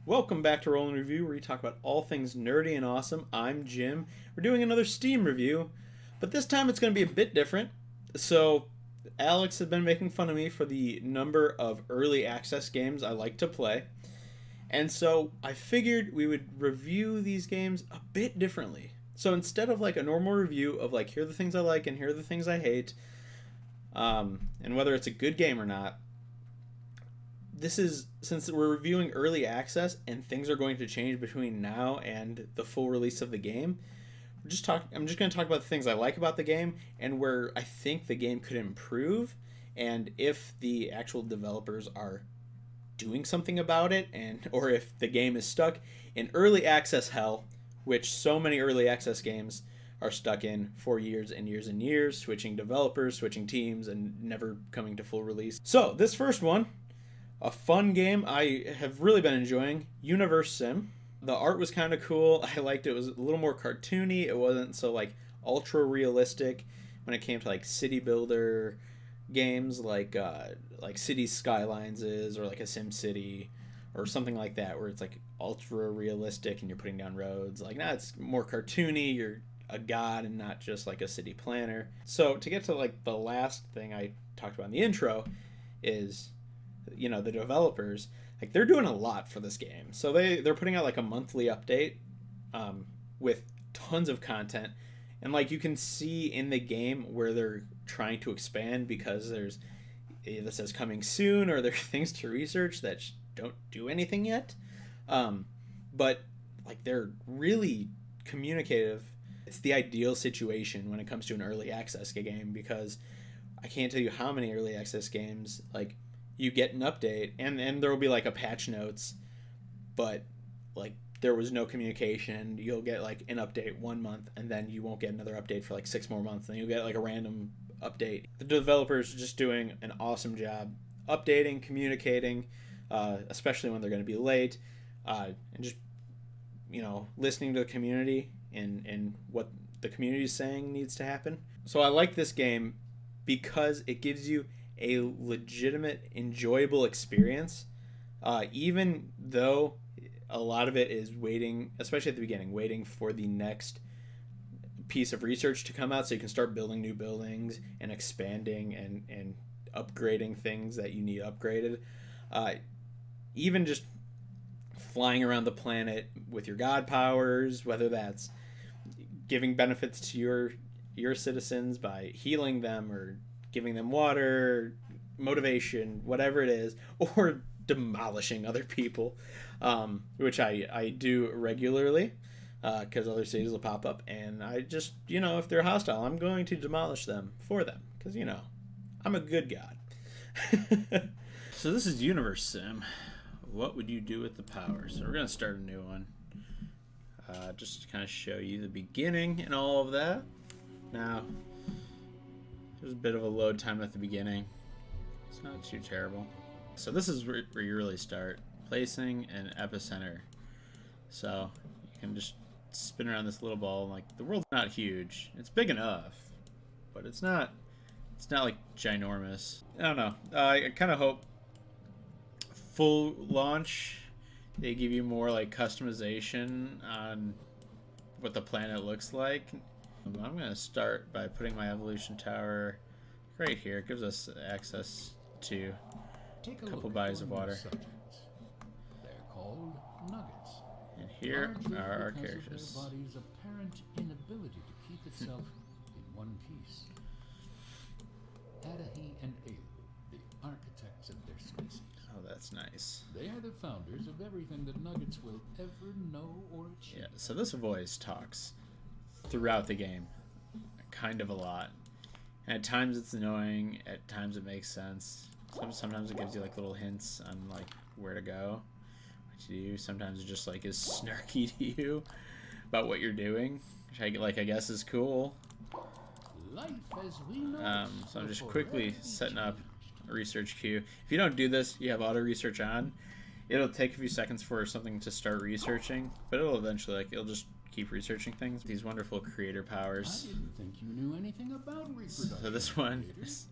Welcome back to Roll and Review, where we talk about all things nerdy and awesome. I'm Jim. We're doing another Steam review, but this time it's going to be a bit different. So, Alex has been making fun of me for the number of early access games I like to play. And so, I figured we would review these games a bit differently. So, instead of like a normal review of like, here are the things I like and here are the things I hate, and whether it's a good game or not, this is, since we're reviewing early access and things are going to change between now and the full release of the game. I'm just going to talk about the things I like about the game and where I think the game could improve, and if the actual developers are doing something about it, and or if the game is stuck in early access hell, which so many early access games are stuck in for years and years and years, switching developers, switching teams, and never coming to full release. So this first one, a fun game I have really been enjoying, Universim. The art was kind of cool. I liked it. It was a little more cartoony. It wasn't so like ultra realistic when it came to like city builder games like City Skylines is, or like a Sim City or something like that, where it's like ultra realistic and you're putting down roads. Like, nah, it's more cartoony. You're a god and not just like a city planner. So to get to like the last thing I talked about in the intro is, you know, the developers, like, they're doing a lot for this game. So they're putting out like a monthly update, with tons of content, and like you can see in the game where they're trying to expand, because there's this says coming soon, or there are things to research that don't do anything yet, but like they're really communicative. It's the ideal situation when it comes to an early access game, because I can't tell you how many early access games, like, you get an update and there will be like a patch notes, but like there was no communication. You'll get like an update 1 month and then you won't get another update for like 6 more months, and you'll get like a random update. The developers are just doing an awesome job updating, communicating, especially when they're going to be late, and just, you know, listening to the community and what the community is saying needs to happen. So I like this game because it gives you a legitimate, enjoyable experience, even though a lot of it is waiting, especially at the beginning, waiting for the next piece of research to come out so you can start building new buildings and expanding and upgrading things that you need upgraded. Even just flying around the planet with your god powers, whether that's giving benefits to your citizens by healing them or giving them water, motivation, whatever it is, or demolishing other people, which I do regularly, because other cities will pop up, and I just, you know, if they're hostile, I'm going to demolish them for them, because, you know, I'm a good god. So this is Universim. What would you do with the power? So we're going to start a new one, just to kind of show you the beginning and all of that. Now, there's a bit of a load time at the beginning. It's not too terrible. So this is where you really start. Placing an epicenter. So you can just spin around this little ball. Like, the world's not huge. It's big enough, but it's not like ginormous. I don't know. I kind of hope full launch they give you more like customization on what the planet looks like. I'm going to start by putting my evolution tower right here. It gives us access to a couple bodies of water. They're called nuggets. And here are our characters. Their body's apparent inability to keep itself in one piece. Adahi and Aelu, the architects of their species. Oh, that's nice. They are the founders of everything that nuggets will ever know or achieve. Yeah, so this voice talks throughout the game, kind of a lot, and at times it's annoying, at times it makes sense. Sometimes it gives you like little hints on like where to go, what to do. Sometimes it just like is snarky to you about what you're doing, which I guess is cool. Life as we know So I'm just quickly setting up a research queue. If you don't do this, you have auto research on. It'll take a few seconds for something to start researching, but it'll eventually, like, it'll just keep researching things. These wonderful creator powers. I didn't think you knew anything about reproduction. So this one is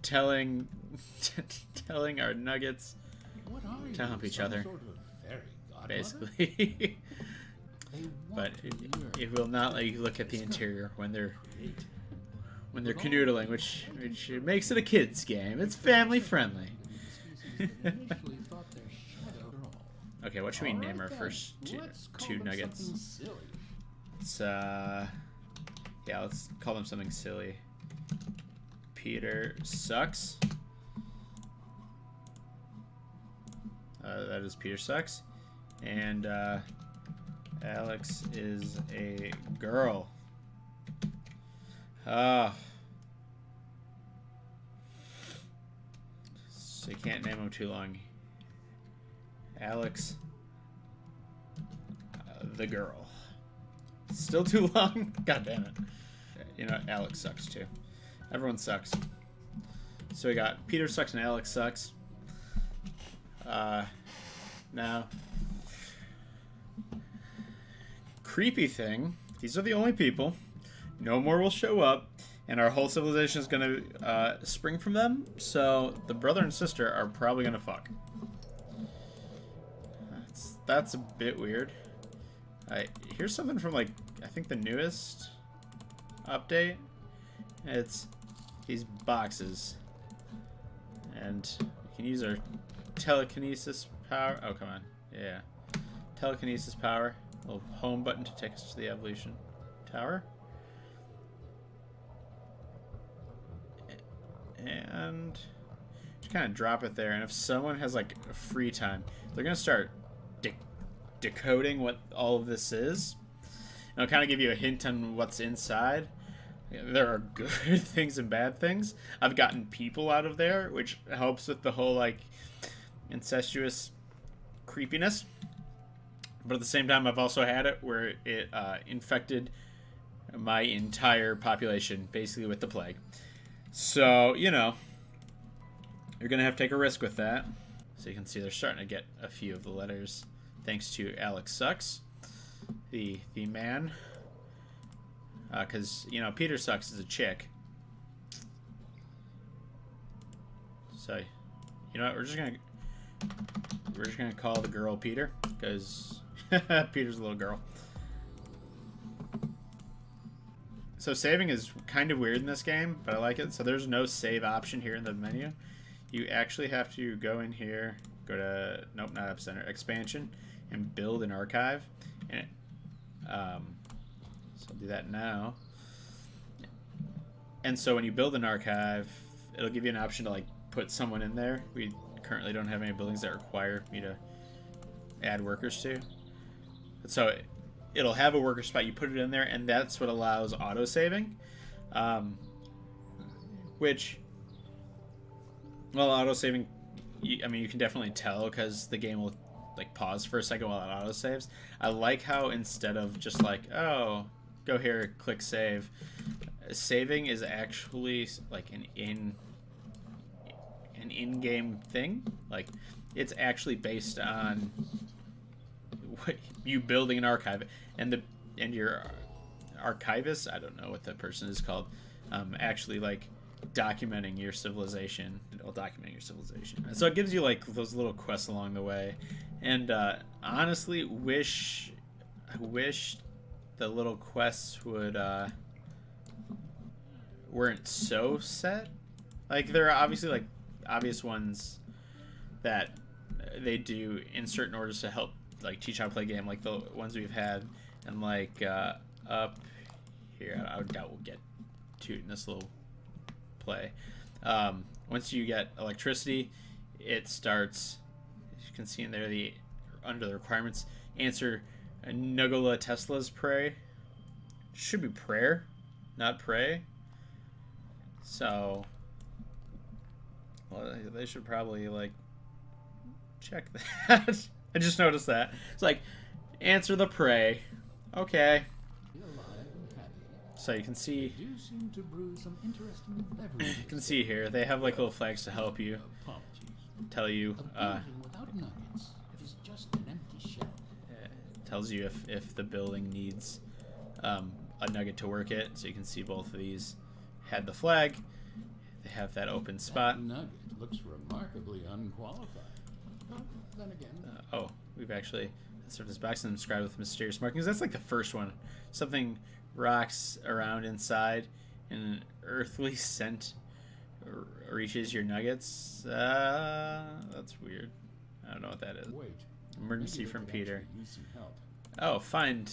telling our nuggets What are to help each other, Sort of fairy godmother? basically. They But want to learn. it will not let you look at the interior when they're canoodling, which makes it a kids game. It's family friendly. Okay, what should we name our first two nuggets? It's yeah, let's call them something silly. Peter sucks. That is Peter sucks. And Alex is a girl. So you can't name them too long. Alex, the girl. Still too long? God damn it. You know, Alex sucks too. Everyone sucks. So we got Peter sucks and Alex sucks. Now, creepy thing. These are the only people. No more will show up, and our whole civilization is gonna spring from them. So the brother and sister are probably gonna fuck. That's a bit weird. Here's something from, like, I think the newest update. It's these boxes, and we can use our telekinesis power. Oh, come on. Yeah. Telekinesis power. A little home button to take us to the evolution tower. And just kind of drop it there. And if someone has, like, free time, they're going to start decoding what all of this is. And it'll kind of give you a hint on what's inside. There are good things and bad things. I've gotten people out of there, which helps with the whole, like, incestuous creepiness. But at the same time, I've also had it where it infected my entire population, basically with the plague. So, you know, you're going to have to take a risk with that. So you can see they're starting to get a few of the letters, thanks to Alex Sucks, the man. Because, you know, Peter Sucks is a chick. So, you know what, we're just gonna call the girl Peter, because Peter's a little girl. So saving is kind of weird in this game, but I like it. So there's no save option here in the menu. You actually have to go in here, go to, nope, not Epicenter, expansion, and build an archive. And so I'll do that now. And so when you build an archive, it'll give you an option to, like, put someone in there. We currently don't have any buildings that require me to add workers to. So it'll have a worker spot, you put it in there, and that's what allows auto-saving. Which, well, auto-saving, I mean, you can definitely tell because the game will, like, pause for a second while it auto-saves. I like how instead of just like, oh, go here, click save, saving is actually like an in-game thing. Like, it's actually based on what you building an archive, and your archivist, I don't know what the person is called, actually, like, documenting your civilization. It'll document your civilization. And so it gives you, like, those little quests along the way. And honestly, I wish the little quests would weren't so set. Like, there are obviously, like, obvious ones that they do in certain orders to help, like, teach how to play a game, like the ones we've had. And, like, up here, I doubt we'll get to it in this little play. Once you get electricity, it starts, as you can see in there, under the requirements, answer Nikola Tesla's prayer. Should be prayer, not pray. So, well, they should probably, like, check that. I just noticed that. It's like, answer the pray. Okay. So you can see, You seem to brew some interesting beverages. you can see here, they have, like, little flags to help you, Apologies. tell you, A building without nuggets is just an empty shell. tells you if the building needs a nugget to work it. So you can see both of these had the flag. They have that open spot. That nugget looks remarkably unqualified. But then again, Oh, we've actually sort of this box and inscribed with mysterious markings. That's like the first one. Something rocks around inside, and an earthly scent reaches your nuggets. That's weird. I don't know what that is. wait. Emergency Maybe they from could Peter. actually use some help. Oh, find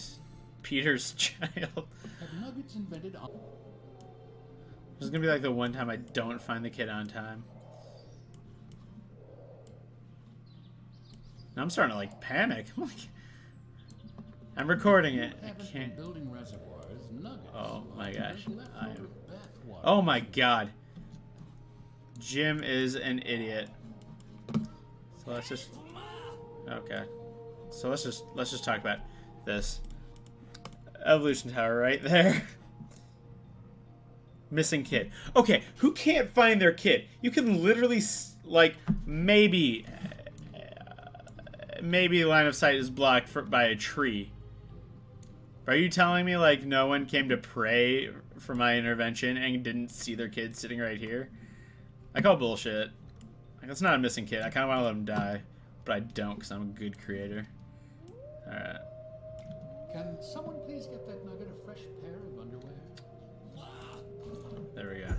Peter's child. Have nuggets invented on... This is gonna be like the one time I don't find the kid on time. Now I'm starting to like panic. I'm recording it. I Haven't been can't. building reservoirs, nuggets. Oh my gosh. I am. Bathwater. Oh my god. Jim is an idiot. So let's just. Okay. So let's just talk about this. Evolution tower right there. Missing kid. Okay, who can't find their kid? You can literally like maybe line of sight is blocked by a tree. Are you telling me like no one came to pray for my intervention and didn't see their kid sitting right here? I call bullshit. Like, that's not a missing kid. I kind of want to let him die, but I don't because I'm a good creator. All right. Can someone please get that nugget a fresh pair of underwear? There we go.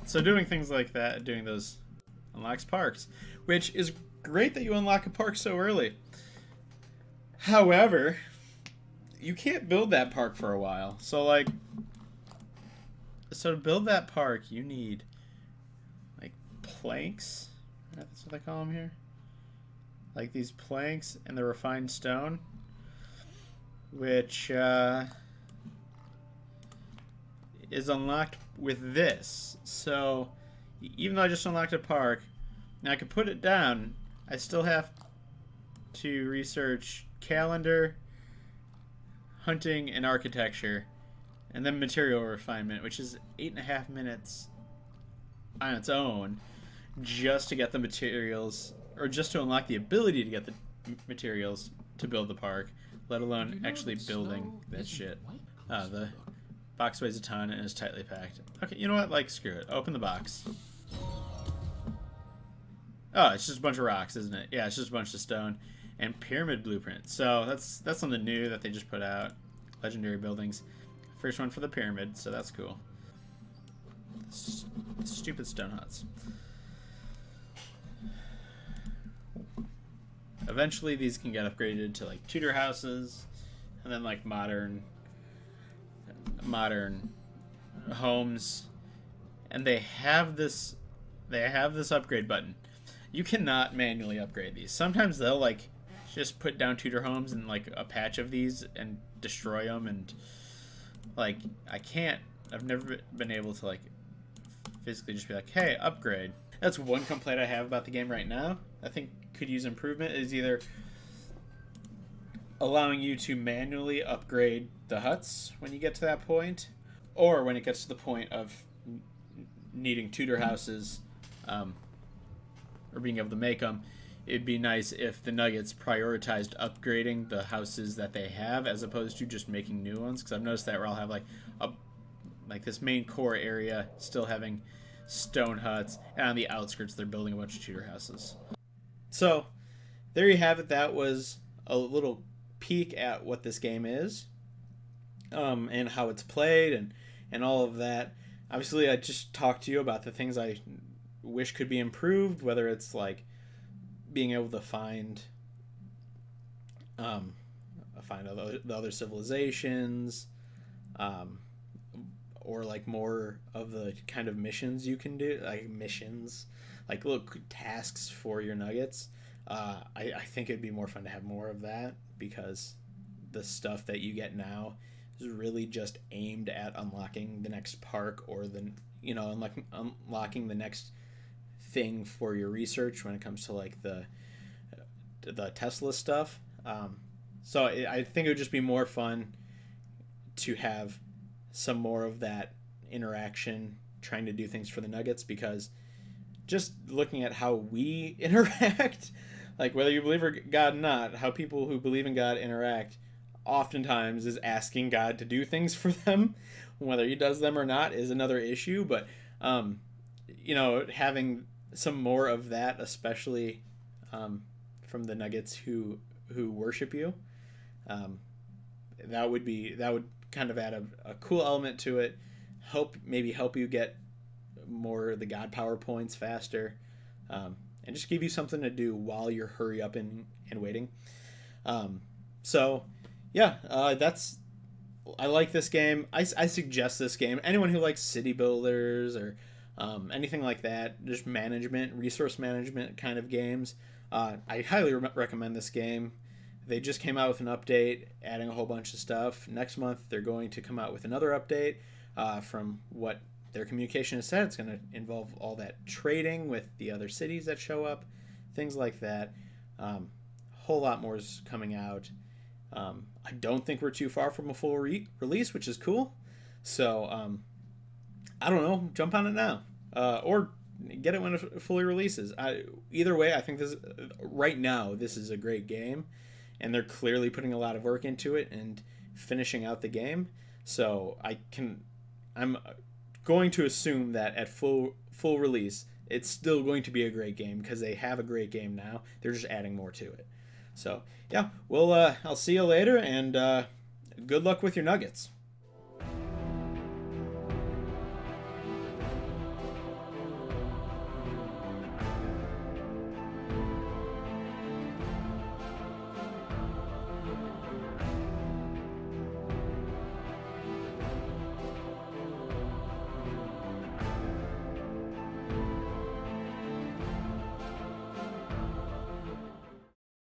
So doing things like that, doing those unlocks parks, which is great that you unlock a park so early. However, you can't build that park for a while. So to build that park, you need like planks. Right, that's what they call them here. Like these planks and the refined stone, which is unlocked with this. So even though I just unlocked a park, now I can put it down. I still have to research calendar, hunting, and architecture, and then material refinement, which is 8.5 minutes on its own, just to get the materials, or just to unlock the ability to get the materials to build the park, let alone actually building this shit. The box weighs a ton and is tightly packed. Okay, you know what? Like, screw it. Open the box. Oh, it's just a bunch of rocks, isn't it? Yeah, it's just a bunch of stone and pyramid blueprint. So that's something new that they just put out. Legendary buildings. First one for the pyramid, so that's cool. Stupid stone huts. Eventually, these can get upgraded to like Tudor houses, and then like modern homes, and they have this upgrade button. You cannot manually upgrade these. Sometimes they'll like just put down Tudor homes and like a patch of these and destroy them, and like I've never been able to like physically just be like, hey, upgrade. That's one complaint I have about the game right now. I think could use improvement, is either allowing you to manually upgrade the huts when you get to that point, or when it gets to the point of needing Tudor houses, or being able to make them. It'd be nice if the Nuggets prioritized upgrading the houses that they have as opposed to just making new ones, because I've noticed that where I'll have like this main core area still having stone huts, and on the outskirts they're building a bunch of Tudor houses. So there you have it. That was a little peek at what this game is, and how it's played, and all of that. Obviously, I just talked to you about the things I wish could be improved, whether it's like being able to find the other civilizations, or like more of the kind of missions you can do, like little tasks for your Nuggets. I think it'd be more fun to have more of that, because the stuff that you get now is really just aimed at unlocking the next park, or unlocking the next thing for your research when it comes to like the Tesla stuff. So I think it would just be more fun to have some more of that interaction trying to do things for the Nuggets, because just looking at how we interact, like whether you believe in God or not, how people who believe in God interact oftentimes is asking God to do things for them. Whether he does them or not is another issue, but having some more of that, especially from the Nuggets who worship you. Um, that would kind of add a cool element to it. Help you get more of the God power points faster, and just give you something to do while you're hurry up and waiting. Um, so yeah, that's I like this game. I suggest this game. Anyone who likes city builders or anything like that, just resource management kind of games, I highly recommend this game. They just came out with an update, adding a whole bunch of stuff. Next month, they're going to come out with another update. From what their communication has said, it's going to involve all that trading with the other cities that show up, things like that. Whole lot more is coming out. I don't think we're too far from a full release, which is cool. So I don't know, jump on it now, or get it when it fully releases. Either way, I think this right now this is a great game, and they're clearly putting a lot of work into it and finishing out the game. So I'm going to assume that at full release, it's still going to be a great game because they have a great game now. They're just adding more to it. So yeah, I'll see you later, and good luck with your Nuggets.